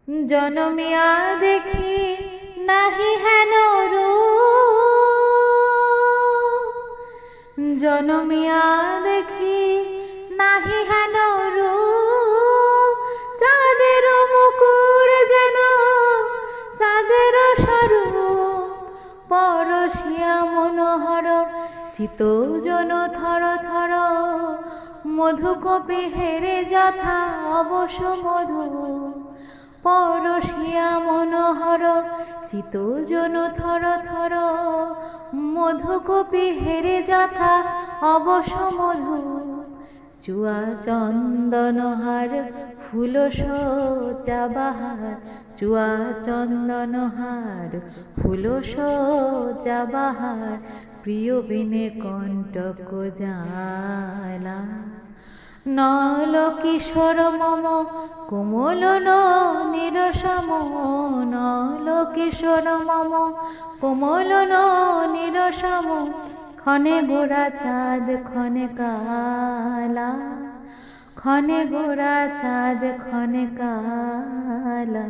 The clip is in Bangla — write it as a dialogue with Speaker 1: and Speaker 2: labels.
Speaker 1: জনমিয়া দেখি নাহি হেন রূপ, জনমিয়া দেখি নাহি হেন রূপ। চাঁদের মুকুর যেন চাঁদের স্বরূপ, পরশিয়া মনোহর চিতজন থর থর। মধুকপি হেরে যথা অবশ মধু, পরশিয়া মনোহর চিতজন থর থর। মধুকপি হেরে যথা অবশ মধু। চুয়া চন্দনহার ফুল সজ্জা বাহার, চুয়া চন্দনহার ফুল সজ্জা বাহার। প্রিয় বিনে কণ্টক জ্বালা, নল কিশোর মম কোমল নয়নের সম। নল কিশোর মম কোমল নয়নের সম। ক্ষণে গোরা চাঁদ ক্ষণে কালা, ক্ষণে গোরা চাঁদ ক্ষণে কালা।